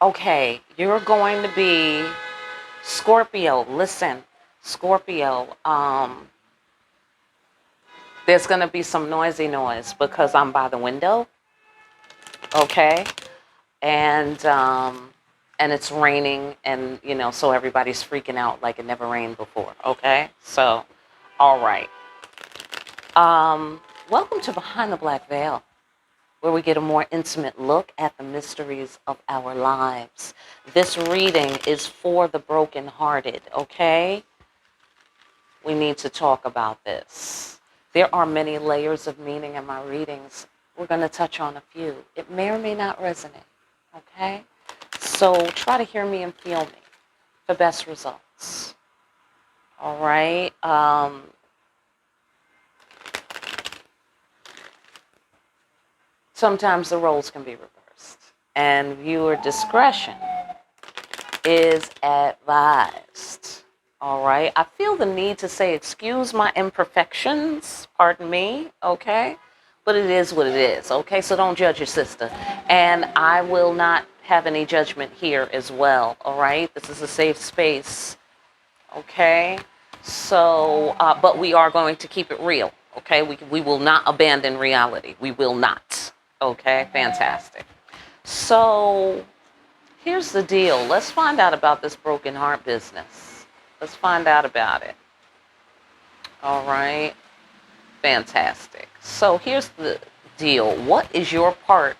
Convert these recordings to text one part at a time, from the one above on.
Okay, you're going to be Scorpio. Listen, Scorpio, there's going to be some noisy noise because I'm by the window, okay? And it's raining, and so everybody's freaking out like it never rained before, okay? So, all right. Welcome to Behind the Black Veil, where we get a more intimate look at the mysteries of our lives. This reading is for the brokenhearted, okay? We need to talk about this. There are many layers of meaning in my readings. We're going to touch on a few. It may or may not resonate, okay? So try to hear me and feel me for best results. All right? Sometimes the roles can be reversed, and viewer discretion is advised. All right? I feel the need to say, excuse my imperfections, pardon me, okay? But it is what it is, okay? So don't judge your sister. And I will not have any judgment here as well, all right? This is a safe space, okay? So, but we are going to keep it real, okay? We will not abandon reality. We will not, okay? Fantastic. So, here's the deal. Let's find out about this broken heart business. Let's find out about it. All right. Fantastic. So here's the deal. What is your part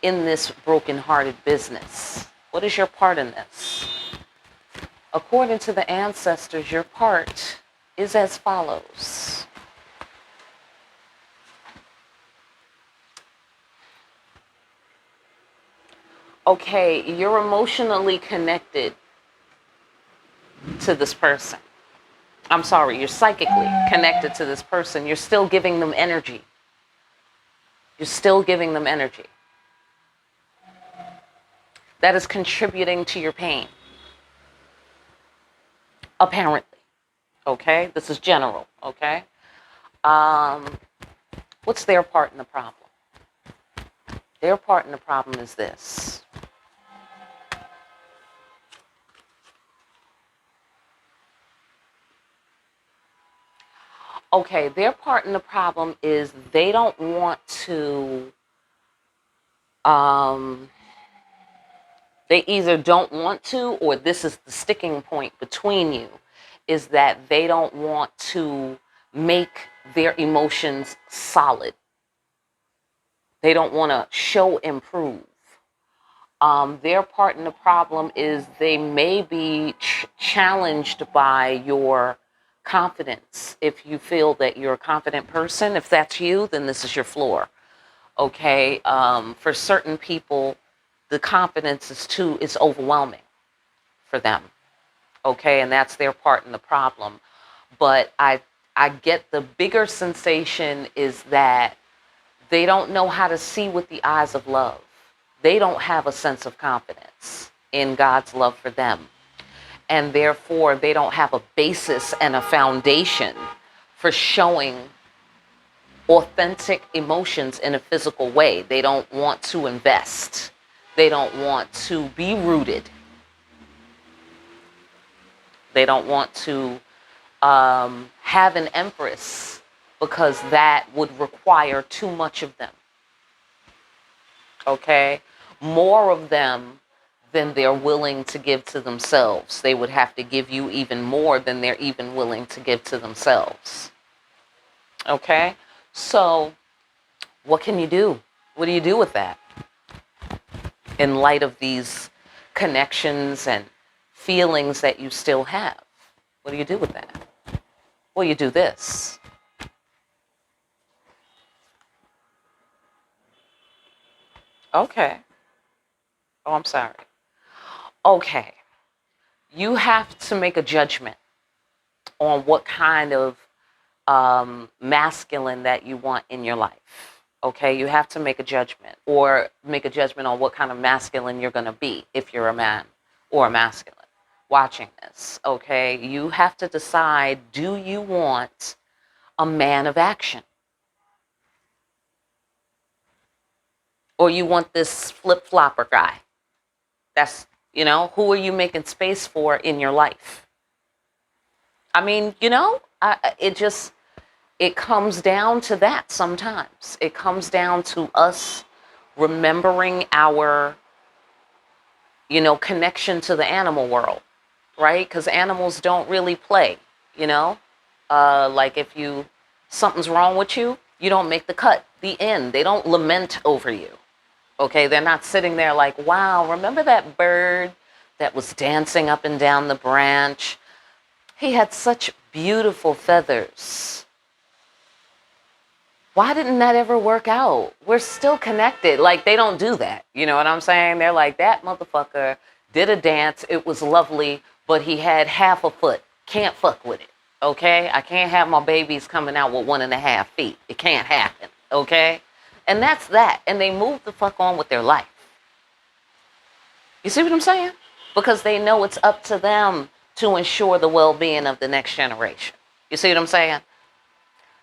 in this broken-hearted business? What is your part in this? According to the ancestors, your part is as follows. Okay, you're emotionally connected to this person. I'm sorry, you're psychically connected to this person. You're still giving them energy. You're still giving them energy. That is contributing to your pain. Apparently. Okay? This is general. Okay? What's their part in the problem? Their part in the problem is this. Okay, their part in the problem is they don't want to, they either don't want to, or this is the sticking point between you, is that they don't want to make their emotions solid. They don't want to show improve. Their part in the problem is they may be challenged by your confidence. If you feel that you're a confident person, if that's you, then this is your floor. Okay. For certain people, the confidence is overwhelming for them. Okay, and that's their part in the problem. But I get the bigger sensation is that they don't know how to see with the eyes of love. They don't have a sense of confidence in God's love for them. And therefore, they don't have a basis and a foundation for showing authentic emotions in a physical way. They don't want to invest. They don't want to be rooted. They don't want to have an empress because that would require too much of them. Okay? More of them than they're willing to give to themselves. They would have to give you even more than they're even willing to give to themselves. Okay? So, what can you do? What do you do with that? In light of these connections and feelings that you still have. What do you do with that? Well, you do this. Okay. Oh, I'm sorry. Okay. You have to make a judgment on what kind of masculine that you want in your life. Okay, you have to make a judgment, or make a judgment on what kind of masculine you're going to be if you're a man or a masculine watching this. Okay, you have to decide, do you want a man of action, or you want this flip-flopper guy That's, who are you making space for in your life? I mean, it comes down to that sometimes. It comes down to us remembering our, connection to the animal world, right? Because animals don't really play, you know? Like if something's wrong with you, you don't make the cut, the end. They don't lament over you, okay? They're not sitting there like, wow, remember that bird that was dancing up and down the branch? He had such beautiful feathers. Why didn't that ever work out? We're still connected. Like, they don't do that. You know what I'm saying? They're like, that motherfucker did a dance. It was lovely, but he had half a foot. Can't fuck with it. Okay? I can't have my babies coming out with 1.5 feet. It can't happen. Okay? And that's that. And they move the fuck on with their life. You see what I'm saying? Because they know it's up to them to ensure the well-being of the next generation. You see what I'm saying?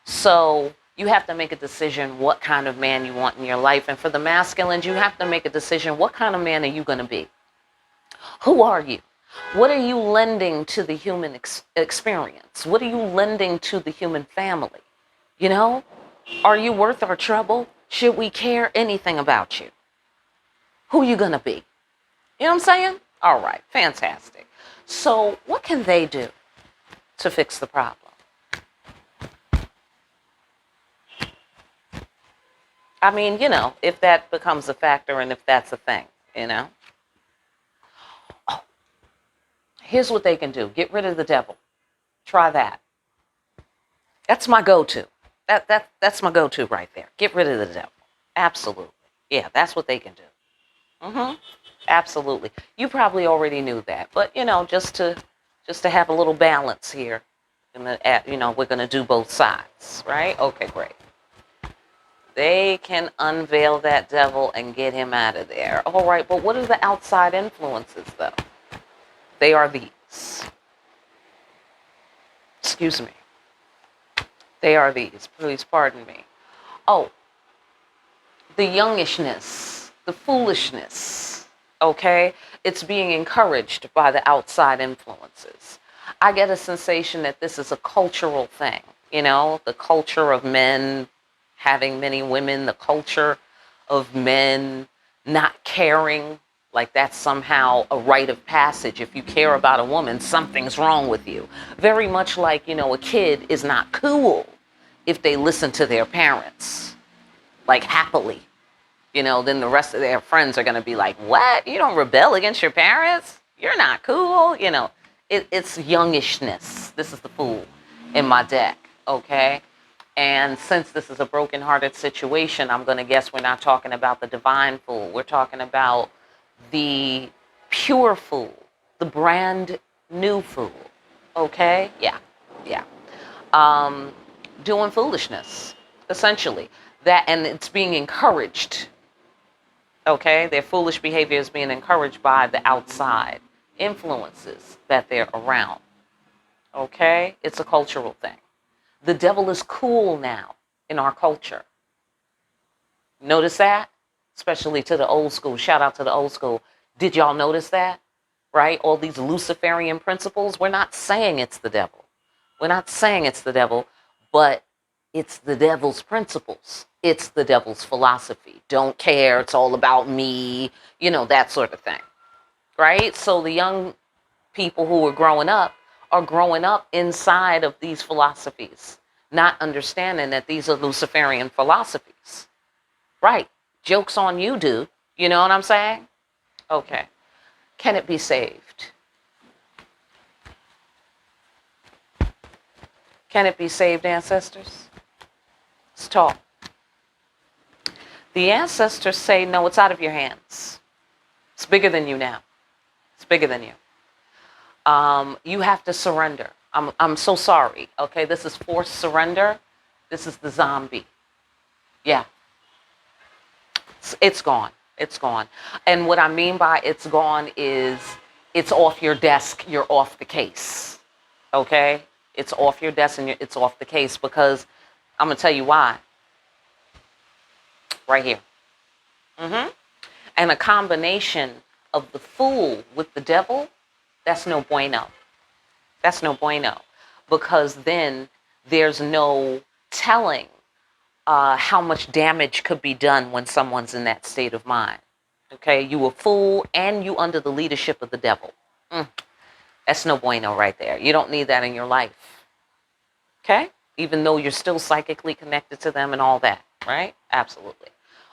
So you have to make a decision what kind of man you want in your life. And for the masculines, you have to make a decision what kind of man are you going to be? Who are you? What are you lending to the human experience? What are you lending to the human family? You know? Are you worth our trouble? Should we care anything about you? Who are you going to be? You know what I'm saying? All right. Fantastic. So what can they do to fix the problem? I mean, if that becomes a factor and if that's a thing, Oh, here's what they can do. Get rid of the devil. Try that. That's my go-to. That's my go-to right there. Get rid of the devil. Absolutely. Yeah, that's what they can do. Absolutely. You probably already knew that, but just to have a little balance here, and we're gonna do both sides, right? Okay, great. They can unveil that devil and get him out of there. All right, but what are the outside influences, though? They are these. Excuse me. They are these. Please pardon me. Oh, the youngishness, the foolishness, okay? It's being encouraged by the outside influences. I get a sensation that this is a cultural thing, the culture of men having many women, the culture of men not caring, like that's somehow a rite of passage. If you care about a woman, something's wrong with you. Very much like, a kid is not cool if they listen to their parents, like happily. Then the rest of their friends are going to be like, what? You don't rebel against your parents? You're not cool. It's youngishness. This is the fool in my deck, okay? And since this is a broken-hearted situation, I'm going to guess we're not talking about the divine fool. We're talking about the pure fool, the brand new fool. Okay? Yeah. Doing foolishness, essentially. And it's being encouraged. Okay? Their foolish behavior is being encouraged by the outside influences that they're around. Okay? It's a cultural thing. The devil is cool now in our culture. Notice that? Especially to the old school. Shout out to the old school. Did y'all notice that? Right? All these Luciferian principles. We're not saying it's the devil. We're not saying it's the devil, but it's the devil's principles. It's the devil's philosophy. Don't care. It's all about me. That sort of thing. Right? So the young people who are growing up inside of these philosophies, not understanding that these are Luciferian philosophies. Right. Joke's on you, dude. You know what I'm saying? Okay. Can it be saved? Can it be saved, ancestors? Let's talk. The ancestors say, no, it's out of your hands. It's bigger than you now. It's bigger than you. You have to surrender. I'm so sorry. Okay, this is forced surrender. This is the zombie. Yeah. It's gone. It's gone. And what I mean by it's gone is it's off your desk. You're off the case. Okay? It's off your desk and it's off the case because I'm going to tell you why. Right here. And a combination of the fool with the devil, that's no bueno. That's no bueno. Because then there's no telling how much damage could be done when someone's in that state of mind. Okay, you a fool and you under the leadership of the devil. That's no bueno right there. You don't need that in your life. Okay, even though you're still psychically connected to them and all that, right? Absolutely.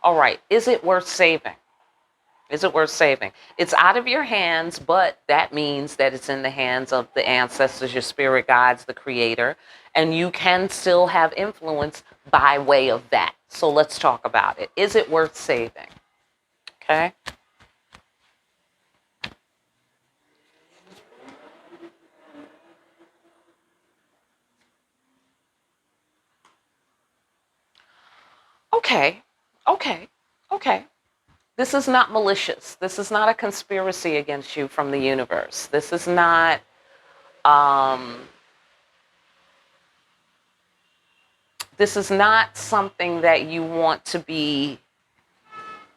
All right, is it worth saving? Is it worth saving? It's out of your hands, but that means that it's in the hands of the ancestors, your spirit guides, the creator, and you can still have influence by way of that. So let's talk about it. Is it worth saving? Okay. Okay. Okay. Okay. This is not malicious. This is not a conspiracy against you from the universe. This is not this is not something that you want to be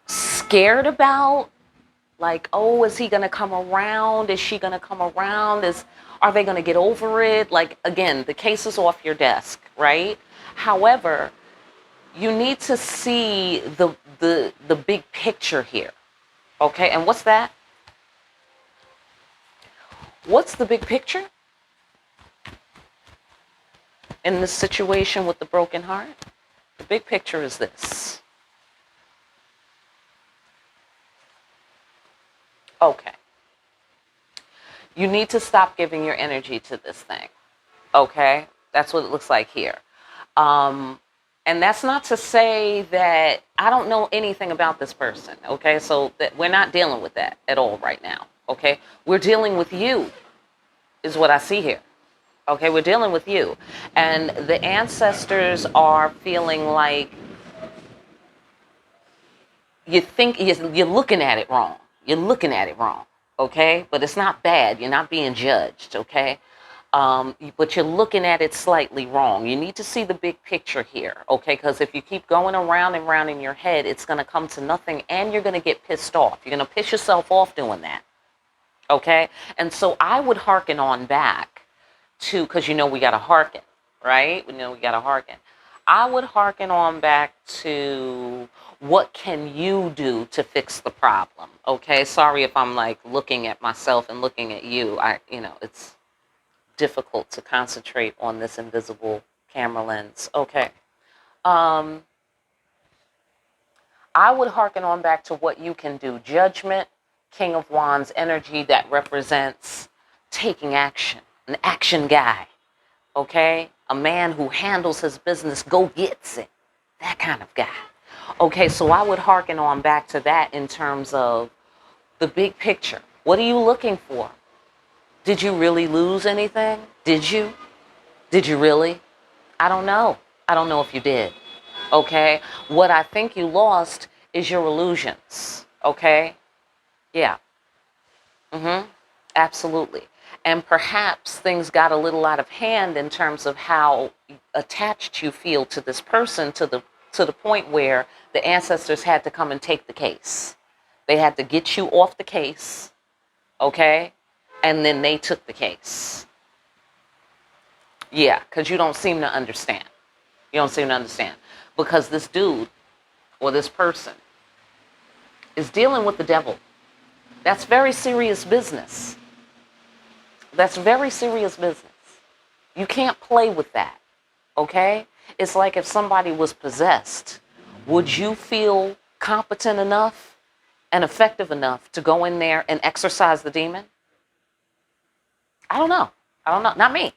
scared about. Like, oh, is he going to come around? Is she going to come around? Are they going to get over it? Like, again, the case is off your desk, right? However, you need to see the big picture here. Okay, and what's that? What's the big picture in this situation with the broken heart? The big picture is this. Okay. You need to stop giving your energy to this thing. Okay? That's what it looks like here. And that's not to say that I don't know anything about this person. Okay? So that we're not dealing with that at all right now. Okay? We're dealing with you, is what I see here. Okay? We're dealing with you. And the ancestors are feeling like you think you're looking at it wrong. You're looking at it wrong, okay? But it's not bad. You're not being judged, okay? But you're looking at it slightly wrong. You need to see the big picture here, okay? Because if you keep going around and around in your head, it's going to come to nothing, and you're going to get pissed off. You're going to piss yourself off doing that, okay? And so I would hearken on back to, because we got to hearken, right? We got to hearken. I would hearken on back to what can you do to fix the problem? Okay, sorry if I'm like looking at myself and looking at you. It's difficult to concentrate on this invisible camera lens. Okay. I would hearken on back to what you can do. Judgment, King of Wands energy that represents taking action, an action guy. Okay? A man who handles his business, go gets it. That kind of guy. Okay, so I would hearken on back to that in terms of the big picture. What are you looking for? Did you really lose anything? Did you? Did you really? I don't know. I don't know if you did. Okay? What I think you lost is your illusions. Okay? Yeah. Absolutely. And perhaps things got a little out of hand in terms of how attached you feel to this person to the point where the ancestors had to come and take the case. They had to get you off the case, okay? And then they took the case. Yeah, because you don't seem to understand. You don't seem to understand. Because this dude or this person is dealing with the devil. That's very serious business. That's very serious business. You can't play with that, okay? It's like if somebody was possessed. Would you feel competent enough and effective enough to go in there and exorcise the demon? I don't know. Not me.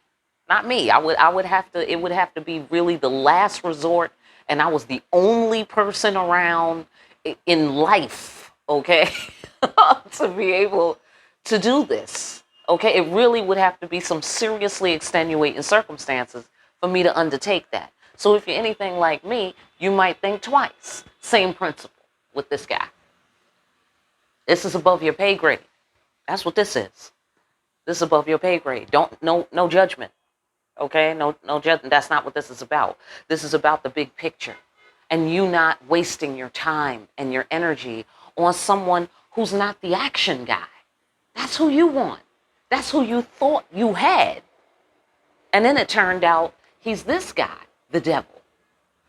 Not me. It would have to be really the last resort, and I was the only person around in life, okay, to be able to do this. Okay, it really would have to be some seriously extenuating circumstances for me to undertake that. So if you're anything like me, you might think twice. Same principle with this guy. This is above your pay grade. That's what this is. This is above your pay grade. No judgment. Okay, no judgment. That's not what this is about. This is about the big picture, and you not wasting your time and your energy on someone who's not the action guy. That's who you want. That's who you thought you had. And then it turned out he's this guy, the devil.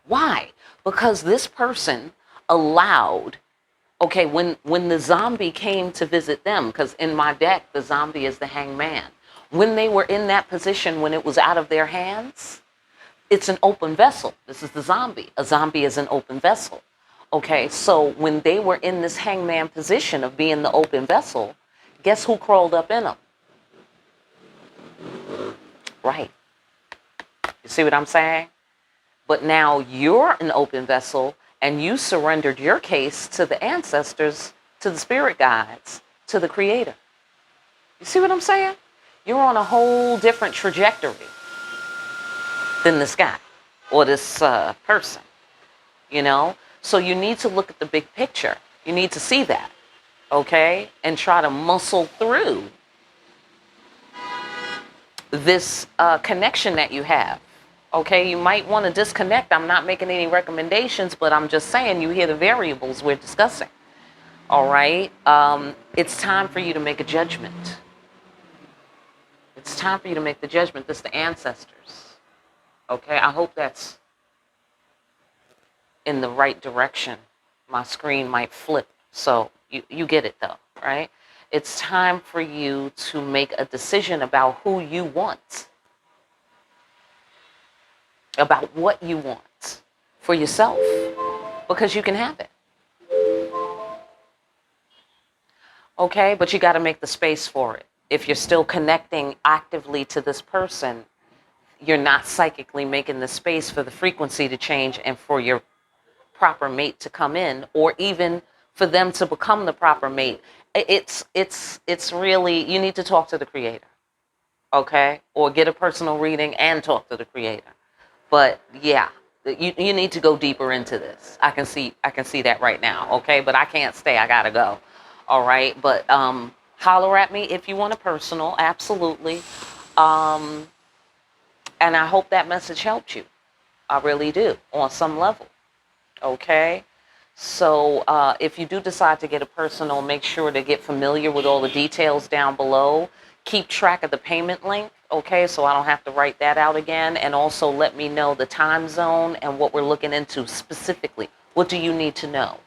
Why? Because this person allowed, okay, when the zombie came to visit them, because in my deck, the zombie is the hangman. When they were in that position, when it was out of their hands, it's an open vessel. This is the zombie. A zombie is an open vessel. Okay, so when they were in this hangman position of being the open vessel, guess who crawled up in them? Right. You see what I'm saying? But now you're an open vessel and you surrendered your case to the ancestors, to the spirit guides, to the creator. You see what I'm saying? You're on a whole different trajectory than this guy or this person, you know? So you need to look at the big picture. You need to see that, okay? And try to muscle through this connection that you have. Okay, you might want to disconnect. I'm not making any recommendations, but I'm just saying you hear the variables we're discussing. All right, it's time for you to make a judgment. It's time for you to make the judgment. This is the ancestors. Okay, I hope that's in the right direction. My screen might flip, so you get it though, right? It's time for you to make a decision about who you want. About what you want for yourself, because you can have it. Okay, but you got to make the space for it. If you're still connecting actively to this person, you're not psychically making the space for the frequency to change and for your proper mate to come in, or even for them to become the proper mate. It's really, you need to talk to the creator, okay? Or get a personal reading and talk to the creator. But yeah, you need to go deeper into this. I can see that right now, okay? But I can't stay. I gotta go. All right. But holler at me if you want a personal, absolutely. And I hope that message helped you. I really do, on some level. Okay. So if you do decide to get a personal, make sure to get familiar with all the details down below. Keep track of the payment link, okay, so I don't have to write that out again. And also let me know the time zone and what we're looking into specifically. What do you need to know,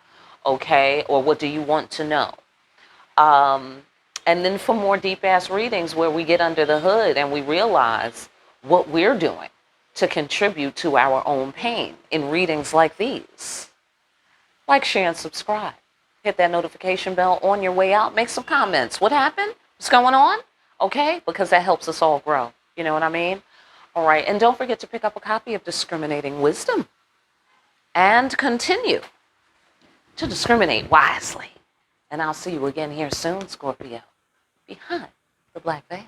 okay, or what do you want to know? And then for more deep-ass readings where we get under the hood and we realize what we're doing to contribute to our own pain in readings like these. Like, share, and subscribe. Hit that notification bell on your way out. Make some comments. What happened? What's going on? Okay, because that helps us all grow. You know what I mean? All right, and don't forget to pick up a copy of Discriminating Wisdom. And continue to discriminate wisely. And I'll see you again here soon, Scorpio, behind the black veil.